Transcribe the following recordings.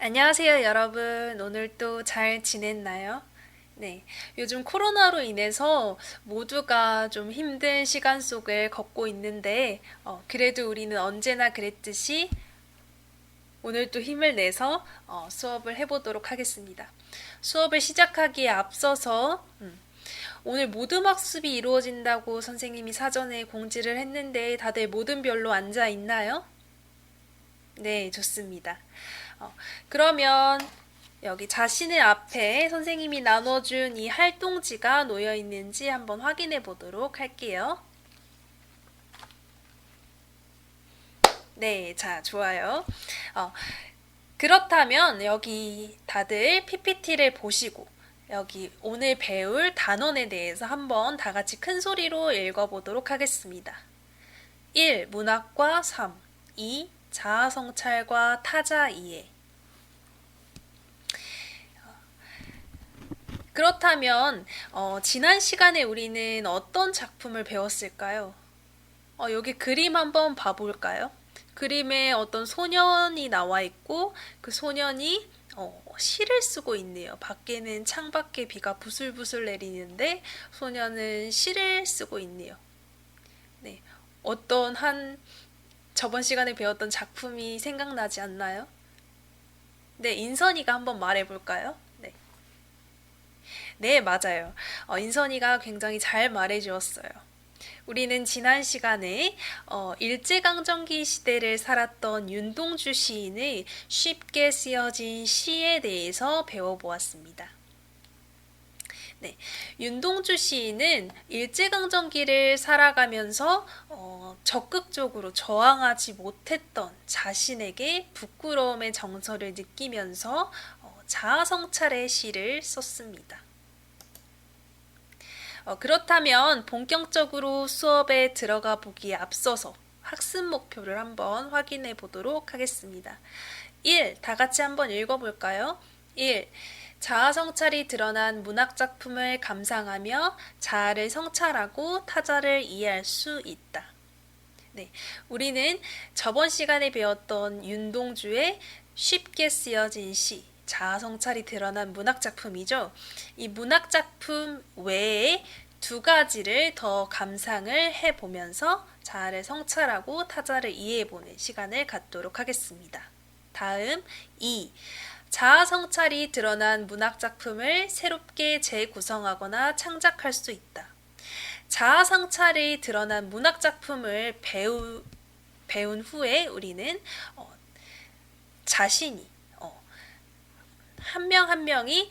안녕하세요, 여러분. 오늘 또 잘 지냈나요? 네. 요즘 코로나로 인해서 모두가 좀 힘든 시간 속을 걷고 있는데, 그래도 우리는 언제나 그랬듯이 오늘 또 힘을 내서 수업을 해보도록 하겠습니다. 수업을 시작하기에 앞서서 오늘 모든 학습이 이루어진다고 선생님이 사전에 공지를 했는데 다들 모든 별로 앉아 있나요? 네, 좋습니다. 그러면 여기 자신의 앞에 선생님이 나눠준 이 활동지가 놓여 있는지 한번 확인해 보도록 할게요. 네, 자, 좋아요. 어, 그렇다면 여기 다들 PPT를 보시고 여기 오늘 배울 단원에 대해서 한번 다 같이 큰 소리로 읽어보도록 하겠습니다. 1. 문학과 3. 2. 자아성찰과 타자 이해. 그렇다면 지난 시간에 우리는 어떤 작품을 배웠을까요? 여기 그림 한번 봐볼까요? 그림에 어떤 소년이 나와 있고 그 소년이 시를 쓰고 있네요. 밖에는 창밖에 비가 부슬부슬 내리는데 소년은 시를 쓰고 있네요. 네, 어떤 한 저번 시간에 배웠던 작품이 생각나지 않나요? 네, 인선이가 한번 말해볼까요? 네. 네, 맞아요. 인선이가 굉장히 잘 말해주었어요. 우리는 지난 시간에 일제강점기 시대를 살았던 윤동주 시인의 쉽게 쓰여진 시에 대해서 배워보았습니다. 네, 윤동주 시인은 일제강점기를 살아가면서 적극적으로 저항하지 못했던 자신에게 부끄러움의 정서를 느끼면서 자아성찰의 시를 썼습니다. 그렇다면 본격적으로 수업에 들어가 보기에 앞서서 학습 목표를 한번 확인해 보도록 하겠습니다. 1. 다 같이 한번 읽어볼까요? 1. 자아 성찰이 드러난 문학 작품을 감상하며 자아를 성찰하고 타자를 이해할 수 있다. 네, 우리는 저번 시간에 배웠던 윤동주의 쉽게 쓰여진 시, 자아성찰이 드러난 문학작품이죠. 이 문학작품 외에 두 가지를 더 감상을 해보면서 자아를 성찰하고 타자를 이해해보는 시간을 갖도록 하겠습니다. 다음 2. 자아 성찰이 드러난 문학작품을 새롭게 재구성하거나 창작할 수 있다. 자아 성찰이 드러난 문학작품을 배운 후에 우리는 자신이 한 명 한 명이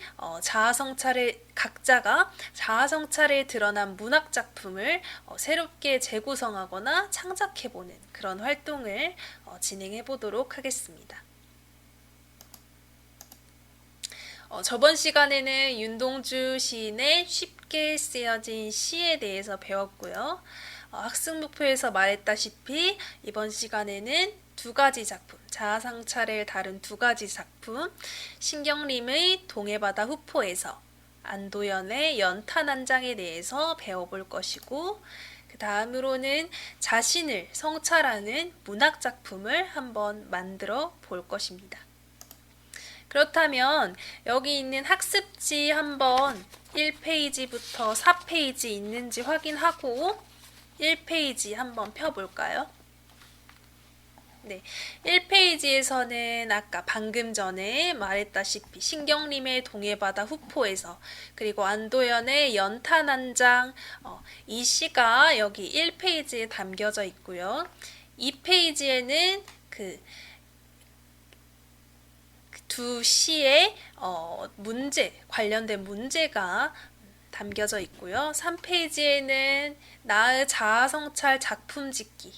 각자가 자아성찰에 드러난 문학작품을 새롭게 재구성하거나 창작해보는 그런 활동을 진행해 보도록 하겠습니다. 저번 시간에는 윤동주 시인의 쉽게 쓰여진 시에 대해서 배웠고요. 학습 목표에서 말했다시피 이번 시간에는 두 가지 작품, 자아성찰을 다룬 두 가지 작품, 신경림의 동해바다 후포에서, 안도연의 연탄한장에 대해서 배워볼 것이고, 그 다음으로는 자신을 성찰하는 문학작품을 한번 만들어 볼 것입니다. 그렇다면 여기 있는 학습지 한번 1페이지부터 4페이지 있는지 확인하고 1페이지 한번 펴볼까요? 네, 1페이지에서는 아까 방금 전에 말했다시피 신경림의 동해바다 후포에서 그리고 안도연의 연탄 한 장, 이 시가 여기 1페이지에 담겨져 있고요. 2페이지에는 두 시의 관련된 문제가 담겨져 있고요. 3페이지에는 나의 자아성찰 작품 짓기,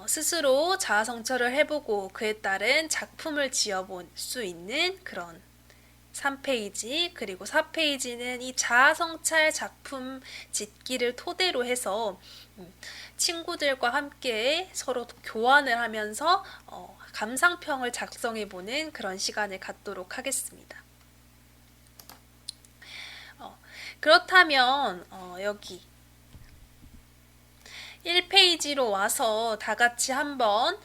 스스로 자아성찰을 해보고 그에 따른 작품을 지어볼 수 있는 그런 3페이지, 그리고 4페이지는 이 자아성찰 작품 짓기를 토대로 해서 친구들과 함께 서로 교환을 하면서 감상평을 작성해보는 그런 시간을 갖도록 하겠습니다. 그렇다면 여기 1페이지로 와서 다 같이 한번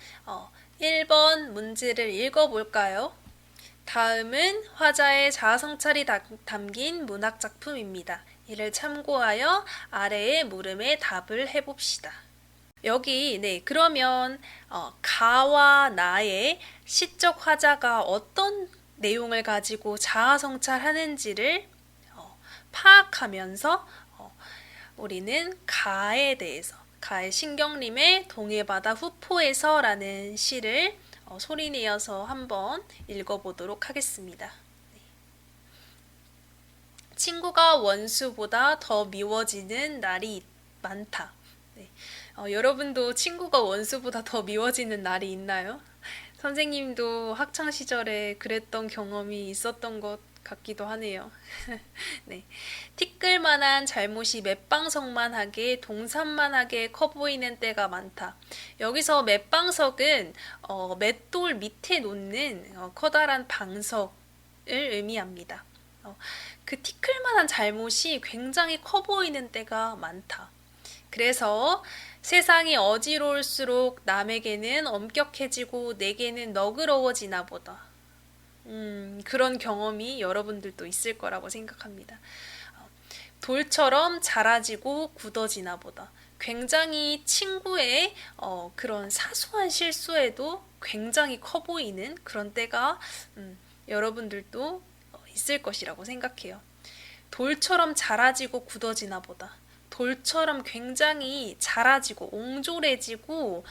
1번 문제를 읽어볼까요? 다음은 화자의 자아성찰이 담긴 문학작품입니다. 이를 참고하여 아래의 물음에 답을 해봅시다. 여기, 그러면, 가와 나의 시적 화자가 어떤 내용을 가지고 자아성찰하는지를 파악하면서 우리는 가에 대해서, 가의 신경림의 동해바다 후포에서라는 시를 소리내어서 한번 읽어보도록 하겠습니다. 친구가 원수보다 더 미워지는 날이 많다. 여러분도 친구가 원수보다 더 미워지는 날이 있나요? 선생님도 학창 시절에 그랬던 경험이 있었던 것 같기도 하네요. 네. 티끌만한 잘못이 맷방석만하게 동산만하게 커 보이는 때가 많다. 여기서 맷방석은 맷돌 밑에 놓는 커다란 방석을 의미합니다. 그 티끌만한 잘못이 굉장히 커 보이는 때가 많다. 그래서 세상이 어지러울수록 남에게는 엄격해지고 내게는 너그러워지나 보다. 그런 경험이 여러분들도 있을 거라고 생각합니다. 돌처럼 자라지고 굳어지나 보다. 굉장히 친구의 그런 사소한 실수에도 굉장히 커 보이는 그런 때가 여러분들도 있을 것이라고 생각해요. 돌처럼 자라지고 굳어지나 보다. 돌처럼 굉장히 자라지고 옹졸해지고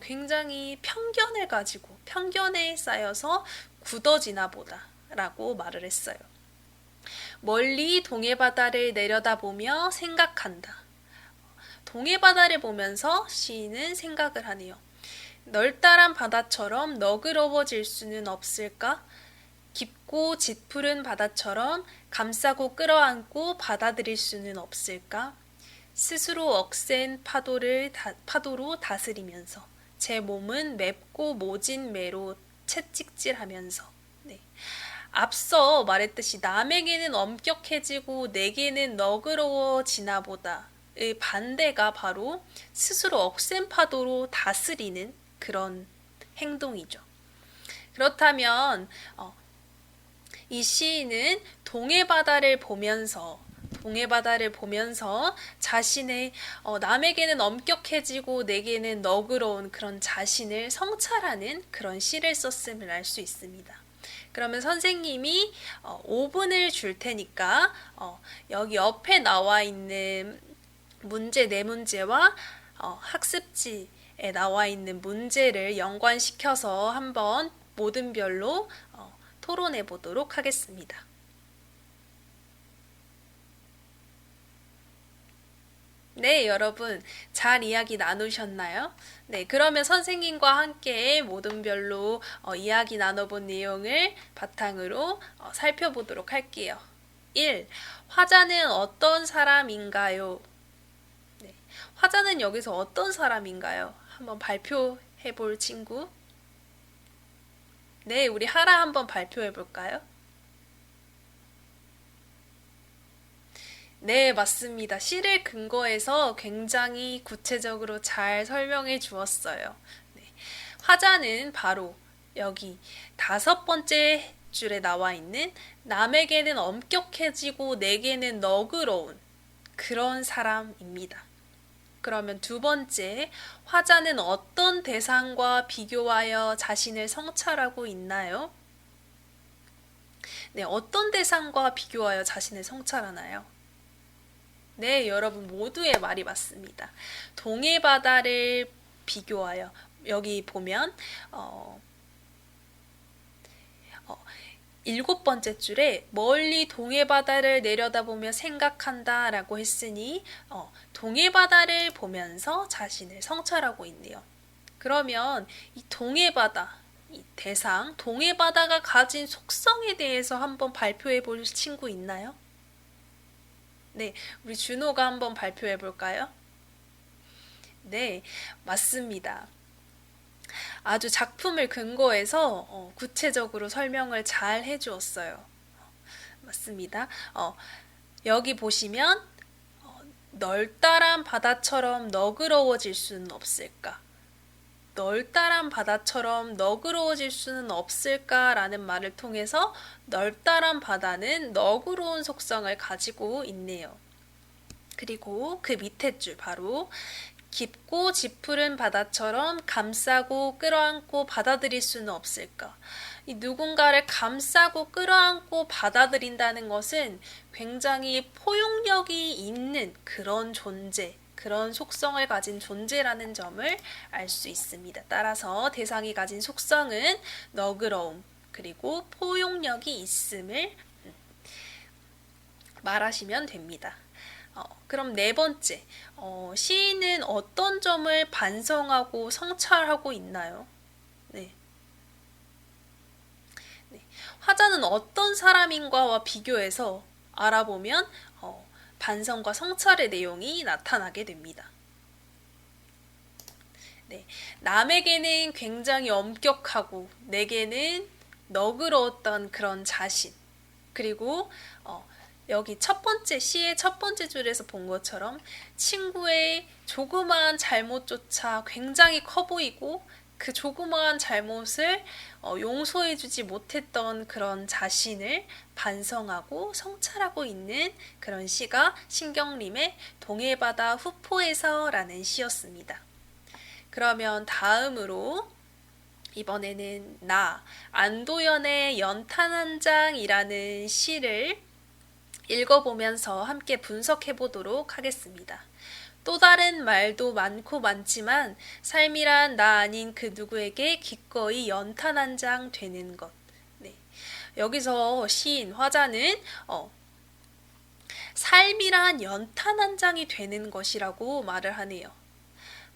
굉장히 편견을 가지고 편견에 쌓여서 굳어지나 보다 라고 말을 했어요. 멀리 동해바다를 내려다보며 생각한다. 동해바다를 보면서 시인은 생각을 하네요. 널따란 바다처럼 너그러워질 수는 없을까? 깊고 짙푸른 바다처럼 감싸고 끌어안고 받아들일 수는 없을까? 스스로 억센 파도로 다스리면서 제 몸은 맵고 모진 매로 채찍질하면서 앞서 말했듯이 남에게는 엄격해지고 내게는 너그러워지나 보다의 반대가 바로 스스로 억센 파도로 다스리는 그런 행동이죠. 그렇다면 이 시인은 동해바다를 보면서 자신의 남에게는 엄격해지고 내게는 너그러운 그런 자신을 성찰하는 그런 시를 썼음을 알 수 있습니다. 그러면 선생님이 5분을 줄 테니까 여기 옆에 나와 있는 문제 4문제와 학습지에 나와 있는 문제를 연관시켜서 한번 모든 별로 토론해 보도록 하겠습니다. 네, 여러분 잘 이야기 나누셨나요? 네, 그러면 선생님과 함께 모든 별로 이야기 나눠본 내용을 바탕으로 살펴보도록 할게요. 1. 화자는 어떤 사람인가요? 네, 화자는 여기서 어떤 사람인가요? 한번 발표해 볼 친구. 네, 우리 하라 한번 발표해 볼까요? 네, 맞습니다. 시를 근거해서 굉장히 구체적으로 잘 설명해 주었어요. 네. 화자는 바로 여기 5번째 줄에 나와 있는 남에게는 엄격해지고 내게는 너그러운 그런 사람입니다. 그러면 2번째, 화자는 어떤 대상과 비교하여 자신을 성찰하고 있나요? 네, 어떤 대상과 비교하여 자신을 성찰하나요? 네, 여러분 모두의 말이 맞습니다. 동해바다를 비교하여 여기 보면 7번째 줄에 멀리 동해바다를 내려다보며 생각한다 라고 했으니 동해바다를 보면서 자신을 성찰하고 있네요. 그러면 이 동해바다, 이 대상, 동해바다가 가진 속성에 대해서 한번 발표해 볼 친구 있나요? 네, 우리 준호가 한번 발표해 볼까요? 네, 맞습니다. 아주 작품을 근거해서 구체적으로 설명을 잘 해주었어요. 맞습니다. 여기 보시면 널따란 바다처럼 너그러워질 수는 없을까? 넓다란 바다처럼 너그러워질 수는 없을까라는 말을 통해서 넓다란 바다는 너그러운 속성을 가지고 있네요. 그리고 그 밑에 줄 바로 깊고 짙푸른 바다처럼 감싸고 끌어안고 받아들일 수는 없을까? 이 누군가를 감싸고 끌어안고 받아들인다는 것은 굉장히 포용력이 있는 그런 존재, 그런 속성을 가진 존재라는 점을 알 수 있습니다. 따라서 대상이 가진 속성은 너그러움, 그리고 포용력이 있음을 말하시면 됩니다. 그럼 네 번째, 시인은 어떤 점을 반성하고 성찰하고 있나요? 네. 네. 화자는 어떤 사람인가와 비교해서 알아보면 반성과 성찰의 내용이 나타나게 됩니다. 네. 남에게는 굉장히 엄격하고 내게는 너그러웠던 그런 자신, 그리고 여기 첫 번째 시의 첫 번째 줄에서 본 것처럼 친구의 조그마한 잘못조차 굉장히 커 보이고 그 조그마한 잘못을 용서해주지 못했던 그런 자신을 반성하고 성찰하고 있는 그런 시가 신경림의 동해바다 후포에서라는 시였습니다. 그러면 다음으로 이번에는 안도연의 연탄 한 장이라는 시를 읽어보면서 함께 분석해 보도록 하겠습니다. 또 다른 말도 많고 많지만 삶이란 나 아닌 그 누구에게 기꺼이 연탄 한 장 되는 것. 네. 여기서 시인 화자는 삶이란 연탄 한 장이 되는 것이라고 말을 하네요.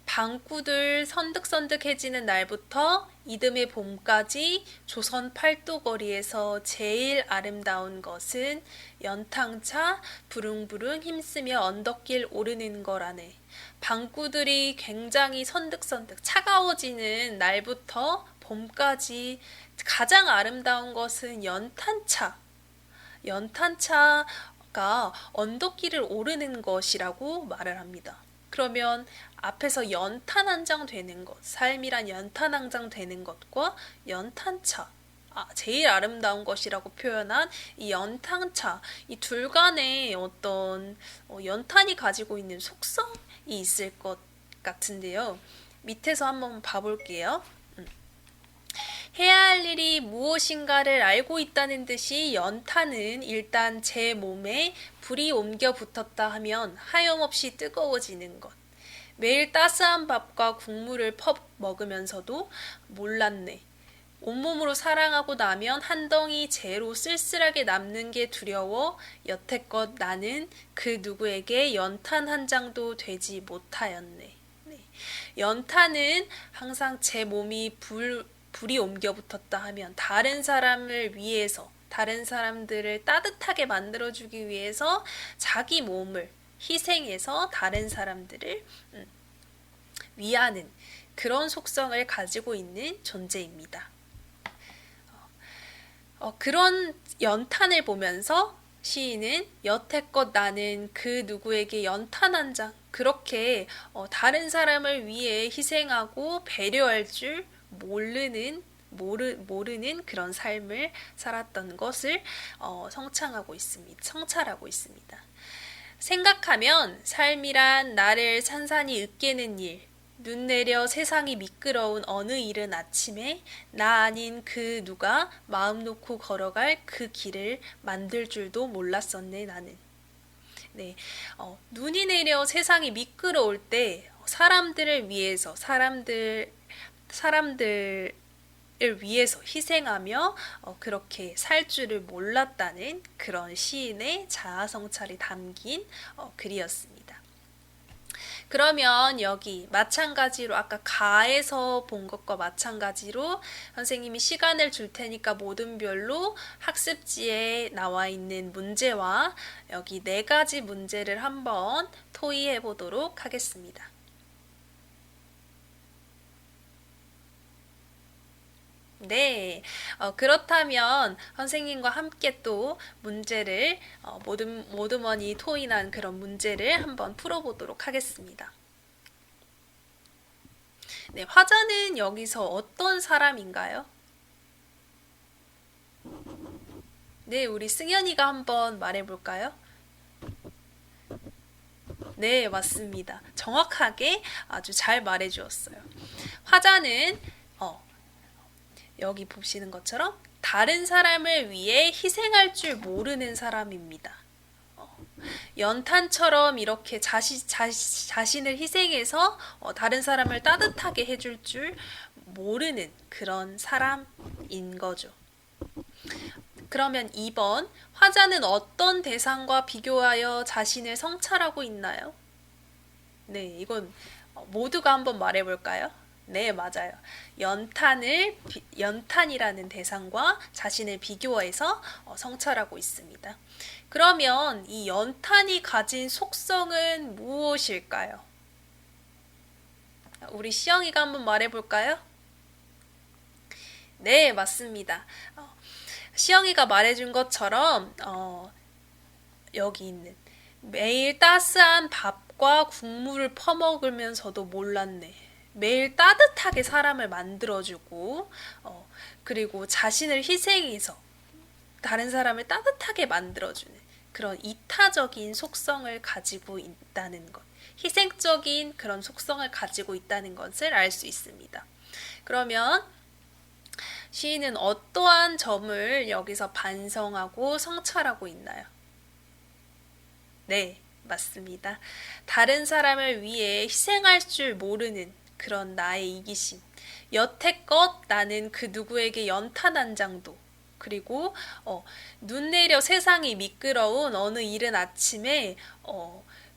방구들 선득선득해지는 날부터 이듬해 봄까지 조선 팔도거리에서 제일 아름다운 것은 연탕차 부릉부릉 힘쓰며 언덕길 오르는 거라네. 방구들이 굉장히 선득선득 차가워지는 날부터 봄까지 가장 아름다운 것은 연탄차가 언덕길을 오르는 것이라고 말을 합니다. 그러면 앞에서 연탄 한 장 되는 것, 삶이란 연탄 한 장 되는 것과 연탄차, 제일 아름다운 것이라고 표현한 이 연탄차, 이 둘 간에 어떤 연탄이 가지고 있는 속성이 있을 것 같은데요. 밑에서 한번 봐볼게요. 해야 할 일이 무엇인가를 알고 있다는 듯이 연탄은 일단 제 몸에 불이 옮겨 붙었다 하면 하염없이 뜨거워지는 것. 매일 따스한 밥과 국물을 퍼 먹으면서도 몰랐네. 온몸으로 사랑하고 나면 한 덩이 재로 쓸쓸하게 남는 게 두려워 여태껏 나는 그 누구에게 연탄 한 장도 되지 못하였네. 네. 연탄은 항상 제 몸이 불이 옮겨 붙었다 하면 다른 사람을 위해서, 다른 사람들을 따뜻하게 만들어주기 위해서 자기 몸을 희생해서 다른 사람들을 위하는 그런 속성을 가지고 있는 존재입니다. 그런 연탄을 보면서 시인은 여태껏 나는 그 누구에게 연탄 한 장, 그렇게 다른 사람을 위해 희생하고 배려할 줄 모르는 그런 삶을 살았던 것을 성찰하고 있습니다. 생각하면 삶이란 나를 산산이 으깨는 일, 눈 내려 세상이 미끄러운 어느 이른 아침에 나 아닌 그 누가 마음 놓고 걸어갈 그 길을 만들 줄도 몰랐었네 나는. 네, 눈이 내려 세상이 미끄러울 때 사람들을 위해서 사람들을 위해서 희생하며 그렇게 살 줄을 몰랐다는 그런 시인의 자아 성찰이 담긴 글이었습니다. 그러면 여기 마찬가지로 아까 가에서 본 것과 마찬가지로 선생님이 시간을 줄 테니까 모든 별로 학습지에 나와 있는 문제와 여기 4가지 문제를 한번 토의해 보도록 하겠습니다. 네, 그렇다면 선생님과 함께 또 문제를 모두머니 토의난 그런 문제를 한번 풀어보도록 하겠습니다. 네, 화자는 여기서 어떤 사람인가요? 네, 우리 승현이가 한번 말해볼까요? 네, 맞습니다. 정확하게 아주 잘 말해주었어요. 화자는 어, 여기 보시는 것처럼 다른 사람을 위해 희생할 줄 모르는 사람입니다. 연탄처럼 이렇게 자신을 희생해서 다른 사람을 따뜻하게 해줄 줄 모르는 그런 사람인 거죠. 그러면 2번, 화자는 어떤 대상과 비교하여 자신을 성찰하고 있나요? 네, 이건 모두가 한번 말해볼까요? 네, 맞아요. 연탄이라는 대상과 자신을 비교해서 성찰하고 있습니다. 그러면 이 연탄이 가진 속성은 무엇일까요? 우리 시영이가 한번 말해볼까요? 네, 맞습니다. 시영이가 말해준 것처럼 여기 있는 매일 따스한 밥과 국물을 퍼먹으면서도 몰랐네. 매일 따뜻하게 사람을 만들어주고 그리고 자신을 희생해서 다른 사람을 따뜻하게 만들어주는 그런 이타적인 속성을 가지고 있다는 것. 희생적인 그런 속성을 가지고 있다는 것을 알 수 있습니다. 그러면 시인은 어떠한 점을 여기서 반성하고 성찰하고 있나요? 네, 맞습니다. 다른 사람을 위해 희생할 줄 모르는 그런 나의 이기심. 여태껏 나는 그 누구에게 연탄 한 장도 그리고 눈 내려 세상이 미끄러운 어느 이른 아침에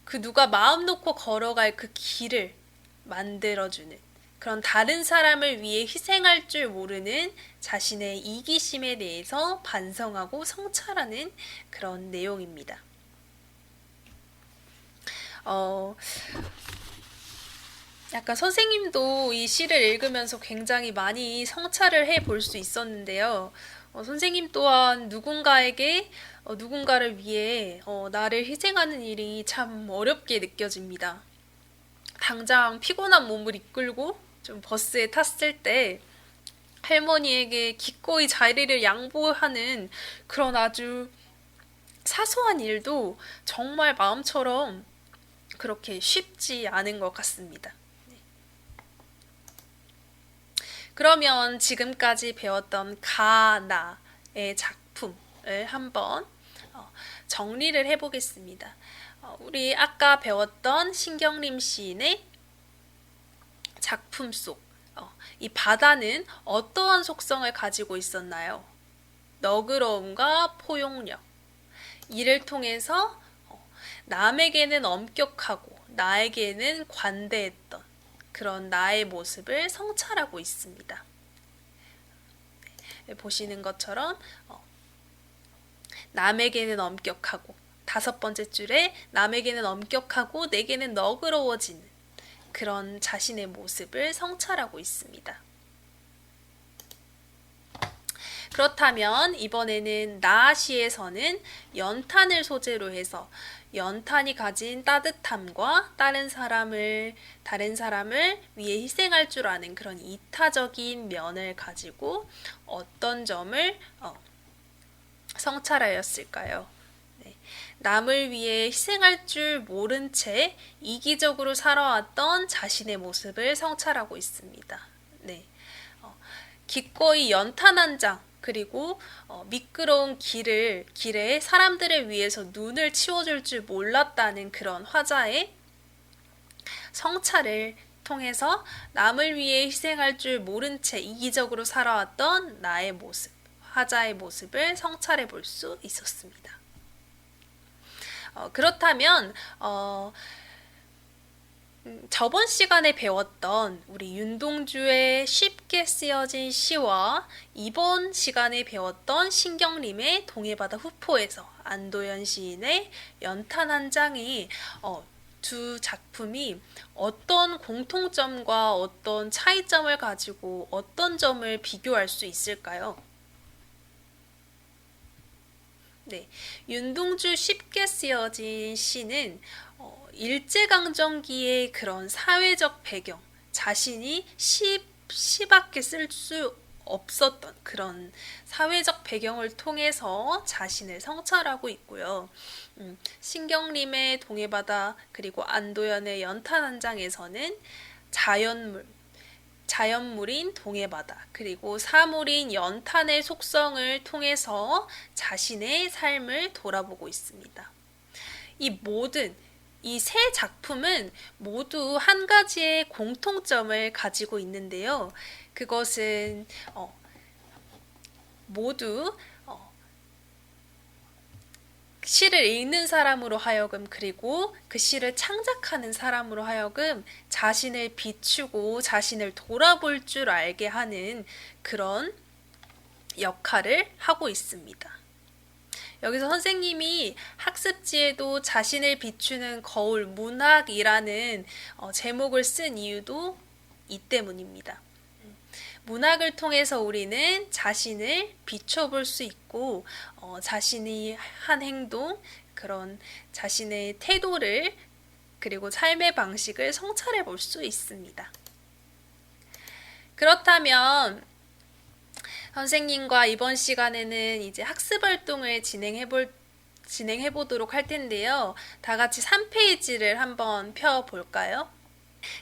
그 누가 마음 놓고 걸어갈 그 길을 만들어주는 그런 다른 사람을 위해 희생할 줄 모르는 자신의 이기심에 대해서 반성하고 성찰하는 그런 내용입니다. 약간 선생님도 이 시를 읽으면서 굉장히 많이 성찰을 해 볼 수 있었는데요. 선생님 또한 누군가를 위해 나를 희생하는 일이 참 어렵게 느껴집니다. 당장 피곤한 몸을 이끌고 좀 버스에 탔을 때 할머니에게 기꺼이 자리를 양보하는 그런 아주 사소한 일도 정말 마음처럼 그렇게 쉽지 않은 것 같습니다. 그러면 지금까지 배웠던 가나의 작품을 한번 정리를 해보겠습니다. 우리 아까 배웠던 신경림 시인의 작품 속 이 바다는 어떠한 속성을 가지고 있었나요? 너그러움과 포용력. 이를 통해서 남에게는 엄격하고 나에게는 관대했던 그런 나의 모습을 성찰하고 있습니다. 보시는 것처럼 남에게는 엄격하고 5번째 줄에 남에게는 엄격하고 내게는 너그러워지는 그런 자신의 모습을 성찰하고 있습니다. 그렇다면 이번에는 나시에서는 연탄을 소재로 해서 연탄이 가진 따뜻함과 다른 사람을 위해 희생할 줄 아는 그런 이타적인 면을 가지고 어떤 점을 성찰하였을까요? 네. 남을 위해 희생할 줄 모른 채 이기적으로 살아왔던 자신의 모습을 성찰하고 있습니다. 네. 기꺼이 연탄 한 장, 그리고 미끄러운 길에 사람들을 위해서 눈을 치워줄 줄 몰랐다는 그런 화자의 성찰을 통해서 남을 위해 희생할 줄 모른 채 이기적으로 살아왔던 나의 모습, 화자의 모습을 성찰해 볼 수 있었습니다. 그렇다면 저번 시간에 배웠던 우리 윤동주의 쉽게 쓰여진 시와 이번 시간에 배웠던 신경림의 동해바다 후포에서 안도현 시인의 연탄 한 장이 두 작품이 어떤 공통점과 어떤 차이점을 가지고 어떤 점을 비교할 수 있을까요? 네, 윤동주 쉽게 쓰여진 시는 일제강점기의 그런 사회적 배경, 자신이 시밖에 쓸 수 없었던 그런 사회적 배경을 통해서 자신을 성찰하고 있고요. 신경림의 동해바다 그리고 안도연의 연탄 한 장에서는 자연물인 동해바다 그리고 사물인 연탄의 속성을 통해서 자신의 삶을 돌아보고 있습니다. 이 세 작품은 모두 한 가지의 공통점을 가지고 있는데요. 그것은 모두 시를 읽는 사람으로 하여금 그리고 그 시를 창작하는 사람으로 하여금 자신을 비추고 자신을 돌아볼 줄 알게 하는 그런 역할을 하고 있습니다. 여기서 선생님이 학습지에도 자신을 비추는 거울 문학이라는 제목을 쓴 이유도 이 때문입니다. 문학을 통해서 우리는 자신을 비춰볼 수 있고 자신이 한 행동, 그런 자신의 태도를 그리고 삶의 방식을 성찰해 볼 수 있습니다. 그렇다면 선생님과 이번 시간에는 이제 학습 활동을 진행해 보도록 할 텐데요. 다 같이 3페이지를 한번 펴 볼까요?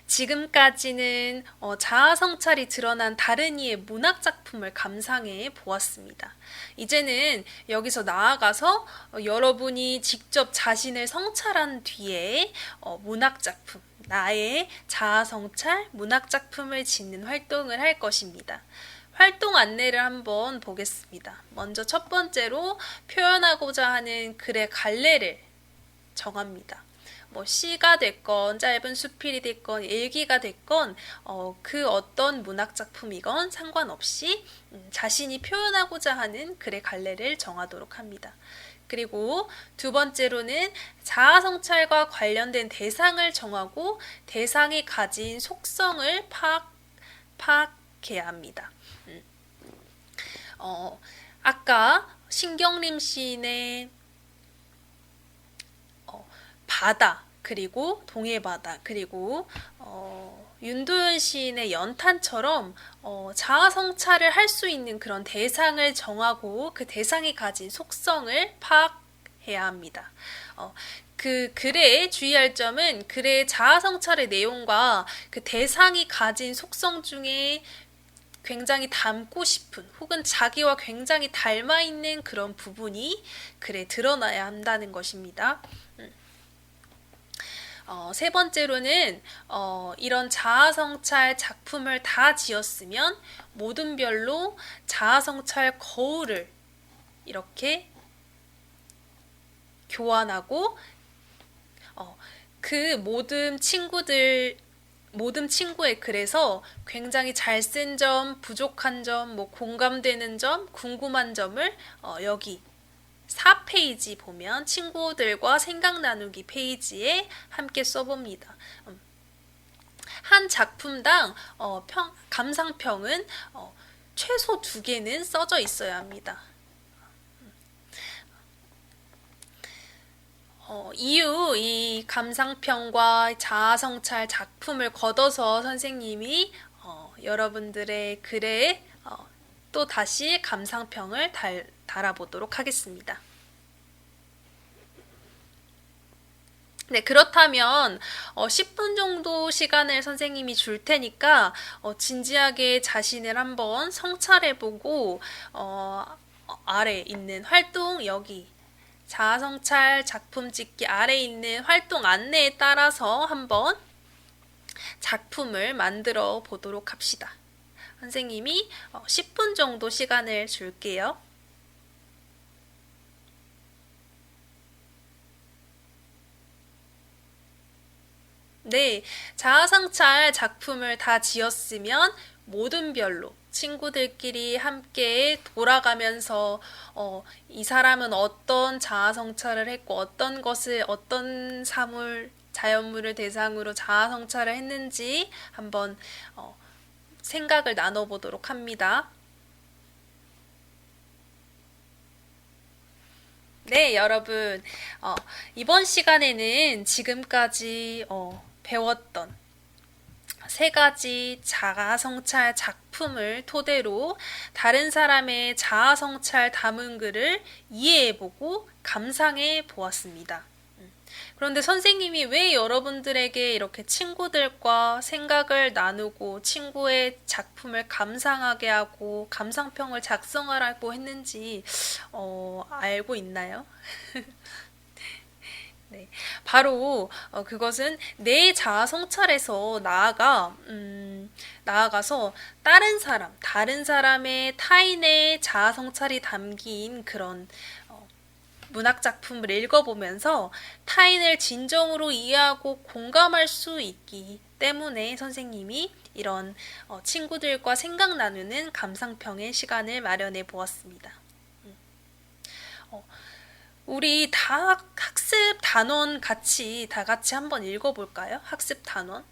지금까지는 자아 성찰이 드러난 다른 이의 문학 작품을 감상해 보았습니다. 이제는 여기서 나아가서 여러분이 직접 자신을 성찰한 뒤에 문학 작품, 나의 자아 성찰 문학 작품을 짓는 활동을 할 것입니다. 활동 안내를 한번 보겠습니다. 먼저 첫 번째로 표현하고자 하는 글의 갈래를 정합니다. 시가 됐건 짧은 수필이 됐건 일기가 됐건 그 어떤 문학 작품이건 상관없이 자신이 표현하고자 하는 글의 갈래를 정하도록 합니다. 그리고 두 번째로는 자아 성찰과 관련된 대상을 정하고 대상이 가진 속성을 파악해야 합니다. 아까 신경림 시인의 바다 그리고 동해바다 그리고 윤도현 시인의 연탄처럼 자아 성찰을 할 수 있는 그런 대상을 정하고 그 대상이 가진 속성을 파악해야 합니다. 그 글에 주의할 점은 글의 자아 성찰의 내용과 그 대상이 가진 속성 중에 굉장히 닮고 싶은 혹은 자기와 굉장히 닮아 있는 그런 부분이 글에 드러나야 한다는 것입니다. 세 번째로는 이런 자아성찰 작품을 다 지었으면 모든 별로 자아성찰 거울을 이렇게 교환하고 그 모든 친구의 글에서 굉장히 잘 쓴 점, 부족한 점, 공감되는 점, 궁금한 점을 여기 4페이지 보면 친구들과 생각 나누기 페이지에 함께 써봅니다. 한 작품당 감상평은 최소 2개는 써져 있어야 합니다. 이후 이 감상평과 자아성찰 작품을 걷어서 선생님이 여러분들의 글에 또 다시 감상평을 달아보도록 하겠습니다. 네, 그렇다면 10분 정도 시간을 선생님이 줄 테니까 진지하게 자신을 한번 성찰해보고 아래 있는 활동 여기 자아성찰 작품 찍기 아래 있는 활동 안내에 따라서 한번 작품을 만들어 보도록 합시다. 선생님이 10분 정도 시간을 줄게요. 네, 자아성찰 작품을 다 지었으면 모든 별로 친구들끼리 함께 돌아가면서 이 사람은 어떤 자아성찰을 했고 어떤 자연물을 대상으로 자아성찰을 했는지 한번 생각을 나눠보도록 합니다. 네, 여러분 이번 시간에는 지금까지 배웠던 세 가지 자아성찰 작품을 토대로 다른 사람의 자아성찰 담은 글을 이해해보고 감상해 보았습니다. 그런데 선생님이 왜 여러분들에게 이렇게 친구들과 생각을 나누고 친구의 작품을 감상하게 하고 감상평을 작성하라고 했는지 알고 있나요? 네, 바로 그것은 내 자아 성찰에서 나아가서 다른 사람의 타인의 자아 성찰이 담긴 그런 문학 작품을 읽어보면서 타인을 진정으로 이해하고 공감할 수 있기 때문에 선생님이 이런 친구들과 생각 나누는 감상평의 시간을 마련해 보았습니다. 어, 우리 다 학습 단원 다 같이 한번 읽어볼까요? 학습 단원.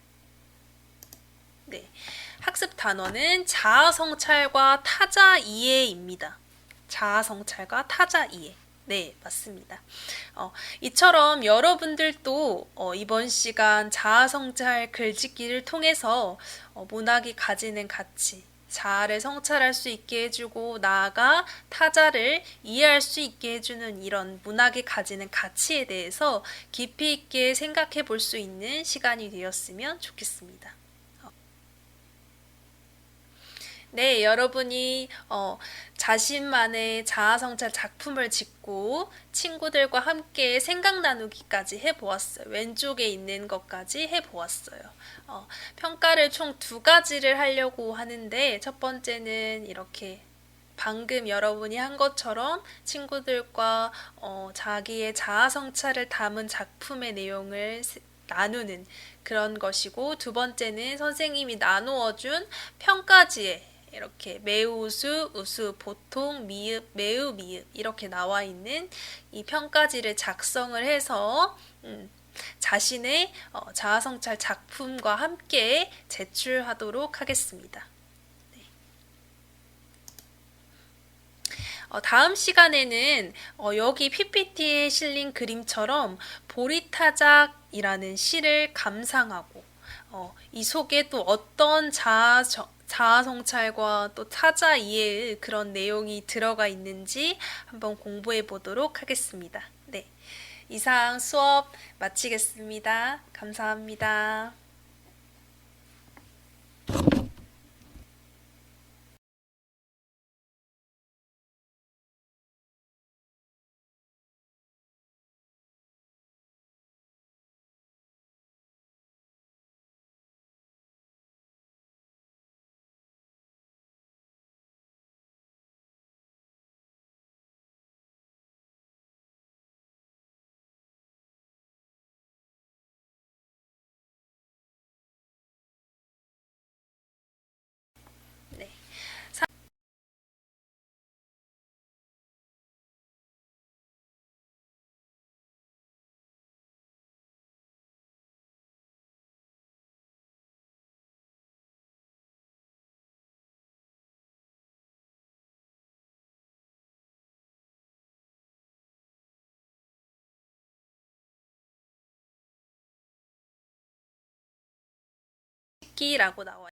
네. 학습 단원은 자아 성찰과 타자 이해입니다. 자아 성찰과 타자 이해. 네, 맞습니다. 이처럼 여러분들도 이번 시간 자아 성찰 글짓기를 통해서 문학이 가지는 가치, 자아를 성찰할 수 있게 해주고 나아가 타자를 이해할 수 있게 해주는 이런 문학이 가지는 가치에 대해서 깊이 있게 생각해 볼 수 있는 시간이 되었으면 좋겠습니다. 네, 여러분이 자신만의 자아성찰 작품을 짓고 친구들과 함께 생각 나누기까지 해보았어요. 왼쪽에 있는 것까지 해보았어요. 평가를 총 두 가지를 하려고 하는데 첫 번째는 이렇게 방금 여러분이 한 것처럼 친구들과 자기의 자아성찰을 담은 작품의 내용을 나누는 그런 것이고, 두 번째는 선생님이 나누어준 평가지에 이렇게 매우 우수, 우수, 보통, 미흡, 매우 미흡 이렇게 나와 있는 이 평가지를 작성을 해서 자신의 자아성찰 작품과 함께 제출하도록 하겠습니다. 다음 시간에는 여기 PPT에 실린 그림처럼 보리타작이라는 시를 감상하고 이 속에 또 어떤 자아성찰과 또 타자 이해의 그런 내용이 들어가 있는지 한번 공부해 보도록 하겠습니다. 네, 이상 수업 마치겠습니다. 감사합니다. 네. 기라고 나와요.